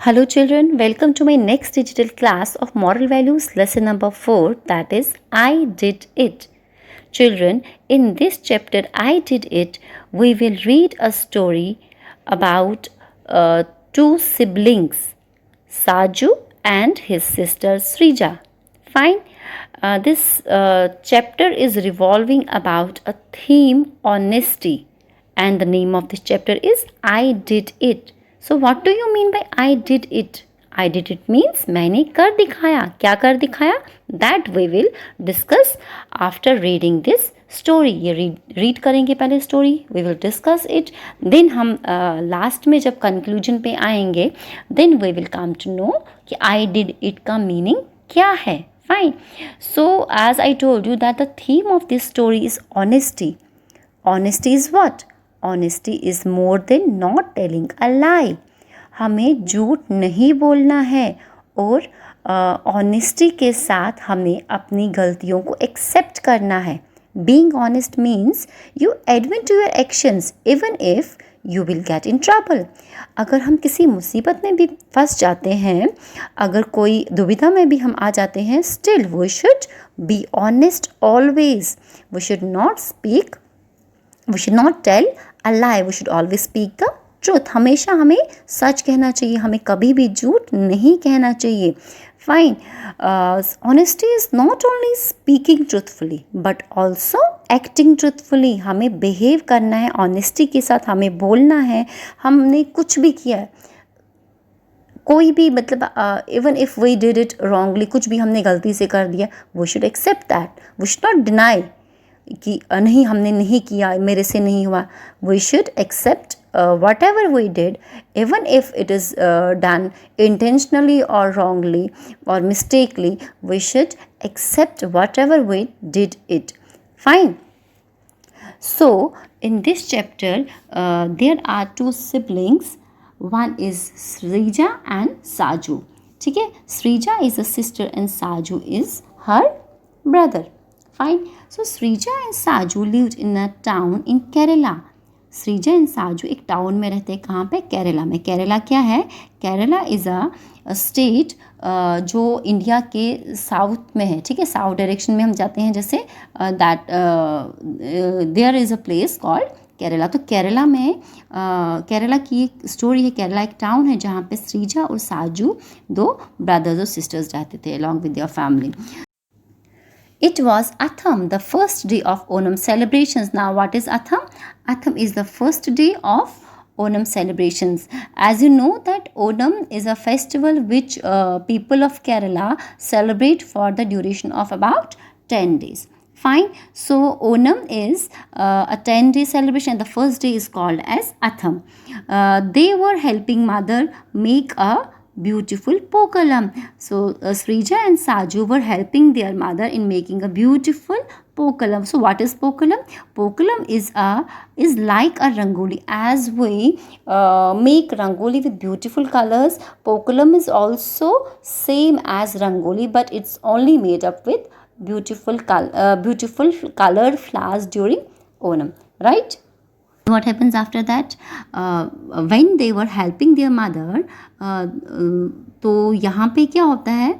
Hello children, welcome to my next digital class of moral values lesson number 4, that is I did it. Children, in this chapter I did it, we will read a story about two siblings, Saju and his sister Srija. Fine. This chapter is revolving about a theme, honesty, and the name of this chapter is I did it. So what do you mean by I did it? I did it means मैंने कर दिखाया. क्या कर दिखाया? That we will discuss after reading this story. ये read करेंगे पहले story. We will discuss it. Then हम last में जब conclusion पे आएंगे, then we will come to know कि I did it का meaning क्या है. Fine. So as I told you that the theme of this story is honesty. Honesty is what? Honesty is more than not telling a lie. हमें झूठ नहीं बोलना है और ऑनेस्टी के साथ हमें अपनी गलतियों को एक्सेप्ट करना है. Being honest means you admit to your actions even if you will get in trouble. अगर हम किसी मुसीबत में भी फंस जाते हैं, अगर कोई दुविधा में भी हम आ जाते हैं, still we should be honest always. We should not tell a lie. We should always speak the truth. हमेशा हमें सच कहना चाहिए, हमें कभी भी झूठ नहीं कहना चाहिए. Fine. Honesty is not only speaking truthfully but also acting truthfully. हमें behave करना है honesty के साथ, हमें बोलना है हमने कुछ भी किया है, कोई भी मतलब even if we did it wrongly, कुछ भी हमने गलती से कर दिया, we should accept that. We should not deny कि नहीं हमने नहीं किया, मेरे से नहीं हुआ. We should accept whatever we did, even if it is done intentionally or wrongly or mistakenly, we should accept whatever we did it. Fine. So in this chapter there are two siblings. One is Srija and Saju. ठीक है, Srija is a sister and Saju is her brother. Fine. So Srija and Saju lived in a town in Kerala. Sreeja and Saju एक town में रहते हैं. कहाँ पे? केरला में. केरला क्या है? केरला इज़ अ स्टेट जो इंडिया के साउथ में है. ठीक है, साउथ डायरेक्शन में हम जाते हैं, जैसे that there is a place called Kerala. तो केरला में केरला की एक स्टोरी है. केरला एक टाउन है जहाँ पे श्रीजा और साजू दो ब्रदर्स और सिस्टर्स रहते थे along with their family. It was Atham, the first day of Onam celebrations. Now, what is Atham? Atham is the first day of Onam celebrations. As you know that Onam is a festival which people of Kerala celebrate for the duration of about 10 days. Fine. So, Onam is a 10-day celebration and the first day is called as Atham. They were helping mother make a beautiful pokalam. So Srija and Saju were helping their mother in making a beautiful pokalam. So what is pokalam? Pokalam is like a rangoli. As we make rangoli with beautiful colors, pokalam is also same as rangoli, but it's only made up with beautiful colored flowers during Onam, right? What happens after that? When they were helping their mother, तो यहाँ पे क्या होता है?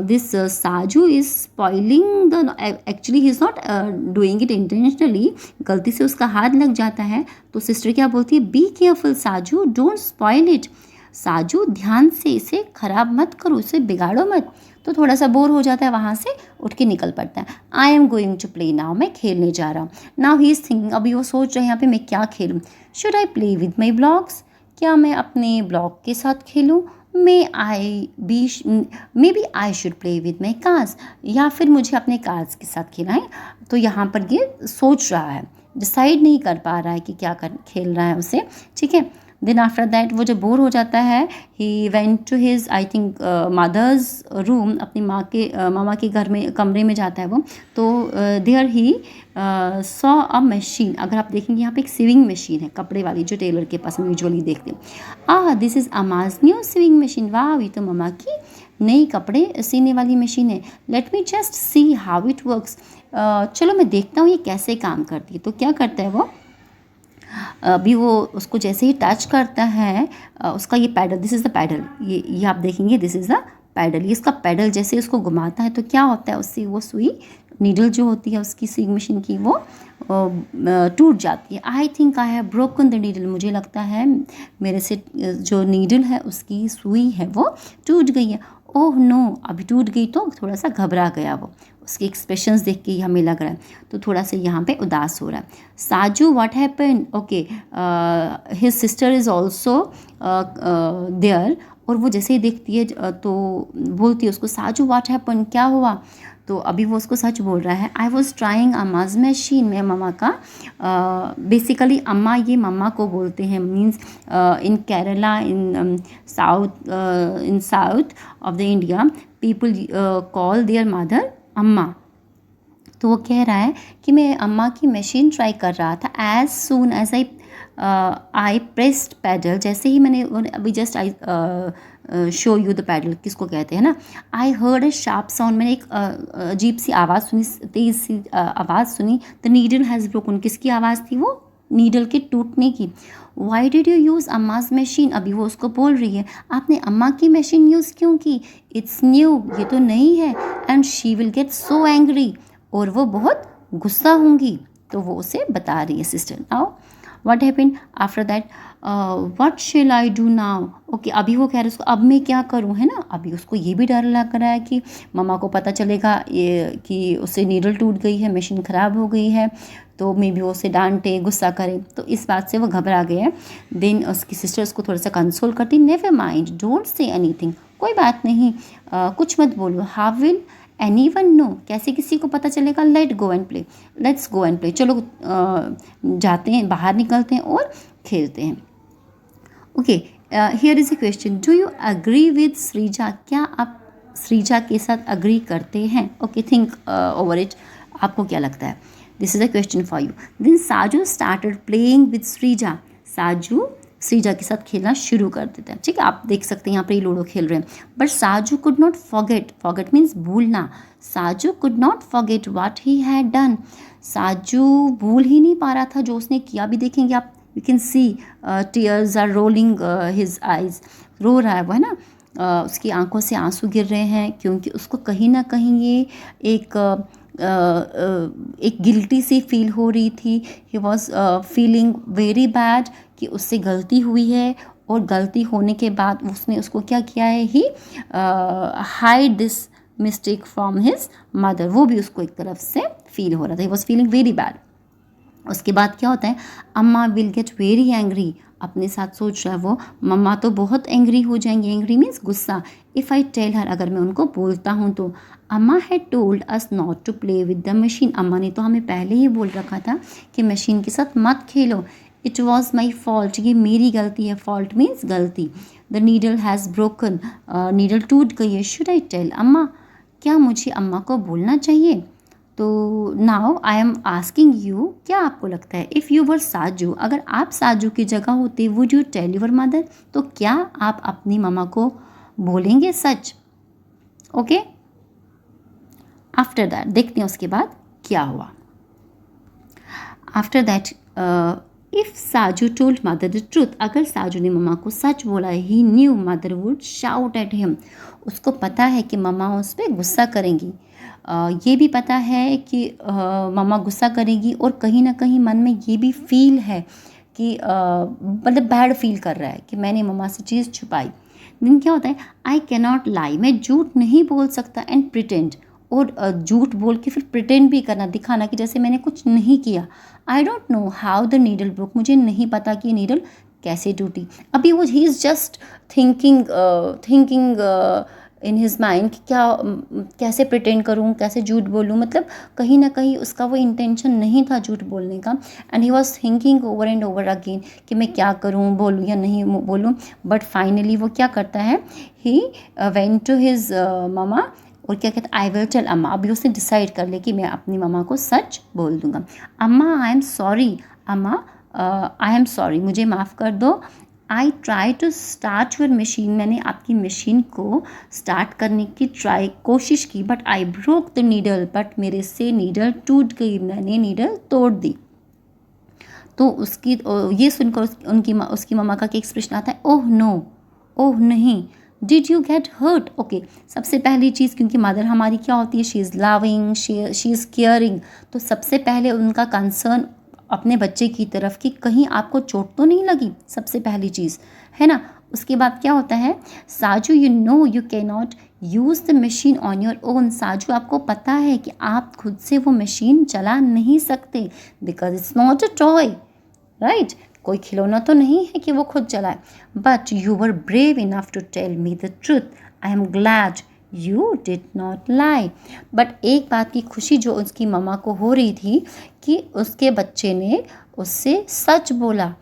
This Saju is spoiling the, actually he is not doing it intentionally. गलती से उसका हाथ लग जाता है, तो सिस्टर क्या बोलती है? Be careful Saju, don't spoil it. साजू ध्यान से इसे खराब मत करो, इसे बिगाड़ो मत. तो थोड़ा सा बोर हो जाता है, वहाँ से उठ के निकल पड़ता है. I am going to play now, मैं खेलने जा रहा हूँ. नाउ ही इज़ थिंकिंग, अभी वो सोच रहे हैं यहाँ पे मैं क्या खेलूँ. Should I play with my blogs, क्या मैं अपने ब्लॉग के साथ खेलूँ? Maybe I should play with my cards, या फिर मुझे अपने कार्ड्स के साथ खेलना है. तो यहाँ पर ये सोच रहा है, डिसाइड नहीं कर पा रहा है कि क्या खेल रहा है उसे. ठीक है. देन आफ्टर दैट वो जब बोर हो जाता है, he went to his I think mother's room, अपनी मामा के घर में कमरे में जाता है वो. तो there he saw a machine. अगर आप देखेंगे यहाँ पे एक सिविंग मशीन है, कपड़े वाली, जो टेलर के पास हम यूजुअली देखते हैं. दिस इज़ अमाज न्यू सिविंग मशीन. वाह, ये तो ममा की नई कपड़े सीने वाली मशीन है. Let me just see how it works. चलो मैं देखता हूँ ये कैसे काम करती है. तो क्या करता है वो? अभी वो उसको जैसे ही टच करता है उसका ये pedal, this is the pedal, ये आप देखेंगे दिस इज़ द पैडल, ये इसका पैडल जैसे उसको घुमाता है तो क्या होता है, उससे वो सुई नीडल जो होती है उसकी सुई मशीन की वो टूट जाती है। I think I have broken the needle, मुझे लगता है मेरे से जो नीडल है उसकी सुई है वो टूट गई है। ओह नो, अभी टूट गई तो थोड़ा सा घबरा गया वो, उसके एक्सप्रेशंस देख के ही हमें लग रहा है तो थोड़ा सा यहाँ पे उदास हो रहा है। Saju what happen, okay his sister is also there, और वो जैसे ही देखती है तो बोलती है उसको साजू व्हाट हैपन, क्या हुआ। तो अभी वो उसको सच बोल रहा है, I was trying Amma's machine, मैं मम्मा का बेसिकली अम्मा ये मम्मा को बोलते हैं, means in Kerala in south of the India people call there mother अम्मा। तो वो कह रहा है कि मैं अम्मा की मशीन ट्राई कर रहा था, as soon as I pressed pedal, जैसे ही मैंने अभी just I show you the pedal किसको कहते हैं ना, I heard a sharp sound, मैंने एक अजीब सी आवाज़ सुनी, तेज़ सी आवाज़ सुनी, द नीडल हैज़ ब्रोकन, किसकी आवाज़ थी वो, नीडल के टूटने की। Why did you use Amma's machine, अभी वो उसको बोल रही है आपने अम्मा की मशीन यूज़ क्यों की, इट्स न्यू, ये तो नई है, and she will get so angry, और वो बहुत गुस्सा होंगी। तो वो उसे बता रही है sister. Now what happened after that, what शिल आई डू नाउ, ओके अभी वो कह रहे हैं उसको अब मैं क्या करूँ, है ना, अभी उसको ये भी डर लग रहा है कि मम्मा को पता चलेगा ये कि उससे नीडल टूट गई है, मशीन ख़राब हो गई है, तो मे बी वो उसे डांटे गुस्सा करे, तो इस बात से वो घबरा गया। देन उसकी सिस्टर उसको थोड़ा सा कंसोल करती, never mind don't say anything, कोई बात नहीं, कुछ मत बोलो, हाउ विल एनीवन नो, कैसे किसी को पता चलेगा, let go and play, let's go and play, चलो जाते हैं, बाहर निकलते हैं और खेलते हैं। Okay, here is a question, do you agree with Sreeja, क्या आप श्रीजा के साथ अग्री करते हैं। ओके, थिंक ओवर इट, आपको क्या लगता है, this is a question for you. Then Saju started playing with Sreeja, Saju Sreeja के साथ खेलना शुरू कर देते हैं, ठीक है, आप देख सकते हैं यहाँ पर ये लूडो खेल रहे हैं, but Saju could not forget, forget means भूलना, Saju could not forget what he had done, Saju भूल ही नहीं पा रहा था जो उसने किया, भी देखेंगे आप, you can see tears are rolling his eyes, रो रहा है वो, है ना, उसकी आंखों से आंसू गिर रहे हैं, क्योंकि उसको कहीं ना कहीं ये एक गिल्टी सी फील हो रही थी, he was feeling very bad कि उससे गलती हुई है, और गलती होने के बाद उसने उसको क्या किया है, he hide this mistake from his mother, वो भी उसको एक तरफ से फील हो रहा था, he was feeling very bad. उसके बाद क्या होता है, अम्मा विल गेट वेरी एंग्री, अपने साथ सोच रहा है वो, मम्मा तो बहुत एंग्री हो जाएंगी, एंग्री मीन्स गुस्सा, इफ़ आई टेल हर, अगर मैं उनको बोलता हूँ तो, अम्मा had told us not to play with the machine, अम्मा ने तो हमें पहले ही बोल रखा था कि मशीन के साथ मत खेलो, इट वॉज माई फॉल्ट, ये मेरी गलती है, फॉल्ट मीन्स गलती, the needle has broken, needle टूट गई है, शुड आई टेल अम्मा, क्या मुझे अम्मा को बोलना चाहिए। तो now I am asking you, क्या आपको लगता है, इफ़ यू वर साजू, अगर आप साजू की जगह होते, would you tell your mother, तो क्या आप अपनी मम्मा को बोलेंगे सच। ओके, आफ्टर दैट देखते हैं उसके बाद क्या हुआ। After that if Saju told mother the truth, अगर साजू ने मम्मा को सच बोला, he knew mother would shout at him, उसको पता है कि मम्मा उस पर गुस्सा करेंगी, ये भी पता है कि मम्मा गुस्सा करेगी, और कहीं ना कहीं मन में ये भी फील है कि मतलब बैड फील कर रहा है कि मैंने मम्मा से चीज़ छुपाई। दिन क्या होता है, आई कैनॉट लाई, मैं झूठ नहीं बोल सकता, एंड प्रिटेंड, और झूठ बोल के फिर प्रिटेंड भी करना, दिखाना कि जैसे मैंने कुछ नहीं किया। I don't know how the needle broke, मुझे नहीं पता कि नीडल कैसे टूटी। अभी वो he is just thinking in his mind कि क्या कैसे प्रिटेंड करूँ, कैसे झूठ बोलूँ, मतलब कहीं ना कहीं उसका वो इंटेंशन नहीं था झूठ बोलने का, and he was thinking over and over again कि मैं क्या करूँ, बोलूँ या नहीं बोलूँ। बट फाइनली वो क्या करता है, ही वेंट टू हिज मामा, और क्या कहता है, आई विल टेल अम्मा, अभी उसने डिसाइड कर लिया कि मैं अपनी मम्मा को सच बोल दूँगा। अम्मा आई एम सॉरी, अम्मा आई एम सॉरी, मुझे माफ़ कर दो, I try to start your machine, मैंने आपकी मशीन को स्टार्ट करने की कोशिश की, but I broke the needle, but मेरे से नीडल टूट गई, मैंने नीडल तोड़ दी। तो ये सुनकर उसकी मम्मा का क्या एक्सप्रेशन आता है, ओह नो, ओह नहीं, did you get hurt. Okay, सबसे पहली चीज़, क्योंकि मदर हमारी क्या होती है, she is loving, she is caring, तो सबसे पहले उनका कंसर्न अपने बच्चे की तरफ कि कहीं आपको चोट तो नहीं लगी, सबसे पहली चीज़ है ना। उसके बाद क्या होता है, Saju you know you can not use the machine on your own. Saju, आपको पता है कि आप खुद से वो मशीन चला नहीं सकते, because it's not a toy, right, कोई खिलौना तो नहीं है कि वो खुद चलाए। But you were brave enough to tell me the truth, I am glad you did not lie. But एक बात की खुशी जो उसकी मम्मा को हो रही थी कि उसके बच्चे ने उससे सच बोला।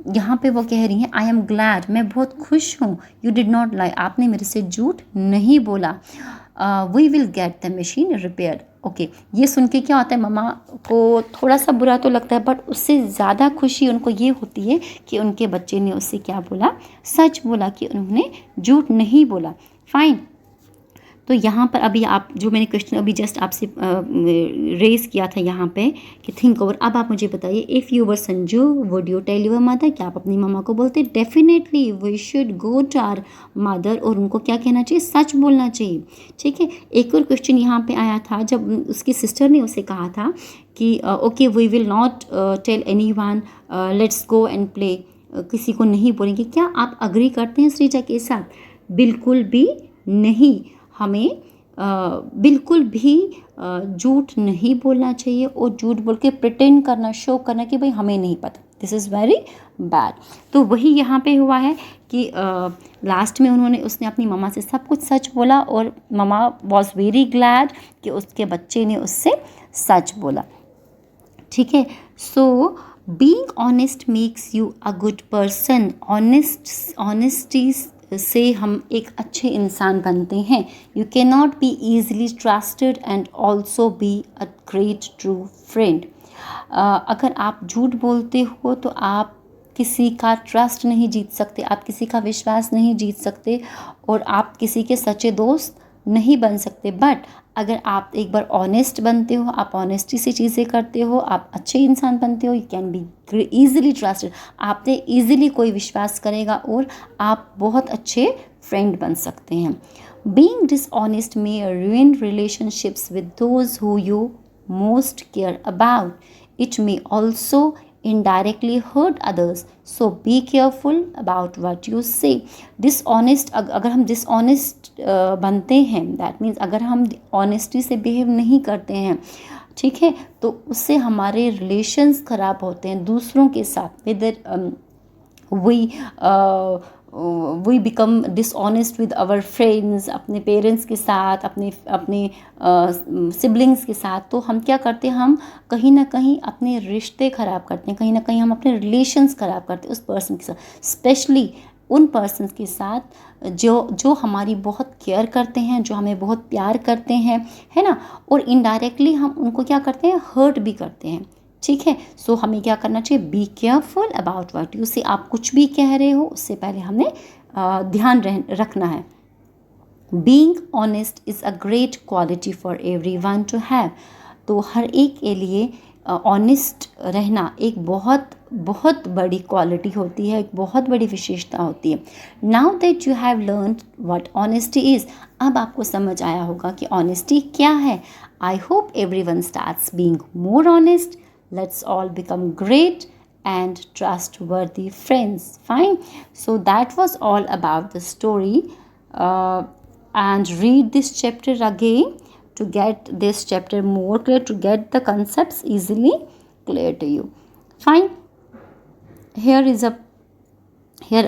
यहाँ पे वो कह रही हैं, आई एम ग्लैड, मैं बहुत खुश हूँ, यू डिड नॉट लाई, आपने मेरे से झूठ नहीं बोला, we will get the machine repaired. Okay, ये सुन के क्या होता है, मम्मा को थोड़ा सा बुरा तो लगता है, बट उससे ज़्यादा खुशी उनको ये होती है कि उनके बच्चे ने उससे क्या बोला, सच बोला, कि उन्होंने झूठ नहीं बोला। फाइन। तो यहाँ पर अभी आप जो मैंने क्वेश्चन अभी जस्ट आपसे रेज किया था यहाँ पे कि थिंक ओवर, अब आप मुझे बताइए, if you were Sanju would you tell your mother, क्या आप अपनी मम्मा को बोलते, definitely we should go to our mother, और उनको क्या कहना चाहिए, सच बोलना चाहिए। ठीक है, एक और क्वेश्चन यहाँ पे आया था जब उसकी सिस्टर ने उसे कहा था कि okay we will not tell anyone, let's go and play, किसी को नहीं बोलेंगे। क्या आप अग्री करते हैं श्रीजा के साथ? बिल्कुल भी नहीं, हमें बिल्कुल भी झूठ नहीं बोलना चाहिए, और झूठ बोल के प्रिटेंड करना, शो करना कि भाई हमें नहीं पता, दिस इज़ वेरी बैड। तो वही यहाँ पे हुआ है कि लास्ट में उसने अपनी मम्मा से सब कुछ सच बोला, और मम्मा वॉज वेरी ग्लैड कि उसके बच्चे ने उससे सच बोला। ठीक है, so being honest makes you a good person. Honesty से हम एक अच्छे इंसान बनते हैं। You can not be easily trusted and also be a great true friend. अगर आप झूठ बोलते हो तो आप किसी का ट्रस्ट नहीं जीत सकते, आप किसी का विश्वास नहीं जीत सकते, और आप किसी के सच्चे दोस्त नहीं बन सकते। बट अगर आप एक बार ऑनेस्ट बनते हो, आप ऑनेस्टी से चीज़ें करते हो, आप अच्छे इंसान बनते हो, you can be easily trusted, आप पे ईजिली कोई विश्वास करेगा, और आप बहुत अच्छे फ्रेंड बन सकते हैं। Being dishonest may ruin relationships with those who you most care about. It may also indirectly hurt others, so be careful about what you say. Dishonest, अगर हम डिसऑनेस्ट बनते हैं, दैट मीन्स अगर हम ऑनेस्टी से बिहेव नहीं करते हैं, ठीक है, तो उससे हमारे रिलेशंस ख़राब होते हैं दूसरों के साथ। With we become dishonest with our friends, अपने पेरेंट्स के साथ, अपने सिबलिंग्स के साथ, तो हम क्या करते हैं, हम कहीं ना कहीं अपने रिश्ते ख़राब करते हैं, कहीं ना कहीं हम अपने रिलेशंस ख़राब करते हैं उस पर्सन के साथ, स्पेशली उन पर्सन्स के साथ जो हमारी बहुत केयर करते हैं, जो हमें बहुत प्यार करते हैं, है ना, और इनडायरेक्टली हम उनको क्या करते हैं, हर्ट भी करते हैं। ठीक है, सो हमें क्या करना चाहिए, be careful about what you से। आप कुछ भी कह रहे हो उससे पहले हमने ध्यान रखना है। Being honest is a great quality for everyone to have. तो हर एक के लिए ऑनेस्ट रहना एक बहुत बहुत बड़ी क्वालिटी होती है, एक बहुत बड़ी विशेषता होती है। Now that you have learn what honesty is, अब आपको समझ आया होगा कि ऑनेस्टी क्या है। I hope everyone starts being more honest. Let's all become great and trustworthy friends. Fine. So that was all about the story. And read this chapter again to get this chapter more clear, to get the concepts easily clear to you. Fine. Here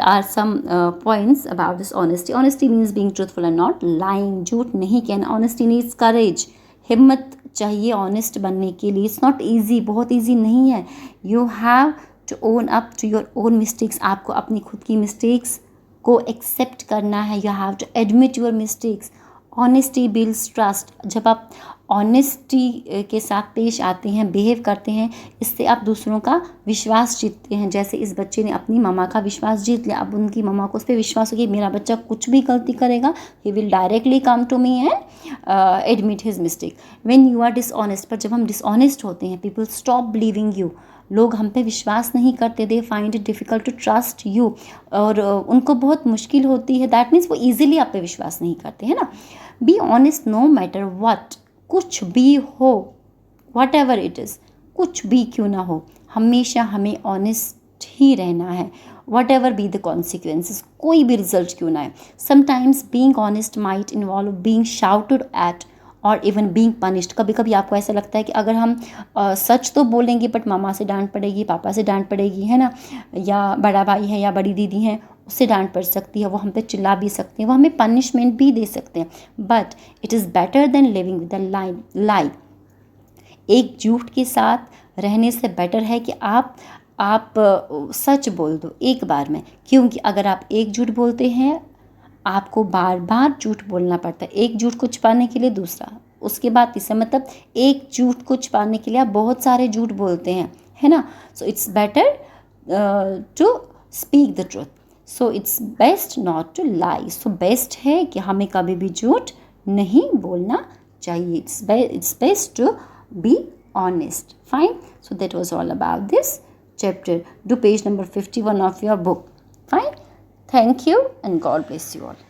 are some points about this honesty. Honesty means being truthful and not lying. झूठ नहीं कहना. Honesty needs courage. हिम्मत चाहिए honest बनने के लिए. It's not easy, बहुत easy नहीं है. You have to own up to your own mistakes. आपको अपनी खुद की मिस्टेक्स को एक्सेप्ट करना है. You have to admit your mistakes. Honesty builds trust. जब आप ऑनेस्टी के साथ पेश आते हैं, बिहेव करते हैं, इससे आप दूसरों का विश्वास जीतते हैं। जैसे इस बच्चे ने अपनी मम्मा का विश्वास जीत लिया, अब उनकी मम्मा को उस पर विश्वास हो कि मेरा बच्चा कुछ भी गलती करेगा, he will directly come to me and admit his mistake. When you are dishonest, पर जब हम डिसऑनेस्ट होते हैं, पीपल स्टॉप बिलीविंग यू, लोग हम पे विश्वास नहीं करते, they find it difficult to trust you, और उनको बहुत मुश्किल होती है, दैट मीन्स वो ईजिली आप पे विश्वास नहीं करते, है ना। Be honest no matter what, कुछ भी हो, वट एवर इट इज़, कुछ भी क्यों ना हो, हमेशा हमें ऑनेस्ट ही रहना है, what ever be the consequences, कोई भी रिजल्ट क्यों ना है। Sometimes being honest might involve being shouted at और इवन बींग पनिश्ड। कभी कभी आपको ऐसा लगता है कि अगर हम सच तो बोलेंगे बट मामा से डांट पड़ेगी, पापा से डांट पड़ेगी, है ना, या बड़ा भाई है या बड़ी दीदी है, उससे डांट पड़ सकती है, वो हम पे चिल्ला भी सकते हैं, वो हमें पनिशमेंट भी दे सकते हैं, but it is better than living with a lie. एक झूठ के साथ रहने से बेटर है कि आप सच बोल दो एक बार में, क्योंकि अगर आप एक झूठ बोलते हैं, आपको बार बार झूठ बोलना पड़ता है। एक झूठ को छुपाने के लिए दूसरा, उसके बाद तीसरा, मतलब एक झूठ को छुपाने के लिए आप बहुत सारे झूठ बोलते हैं, है ना। So it's better to speak the truth, so it's best not to lie. So best है कि हमें कभी भी झूठ नहीं बोलना चाहिए। It's best to be honest. Fine. So that was all about this chapter. Do page number 51 of your book. Fine. Thank you and God bless you all.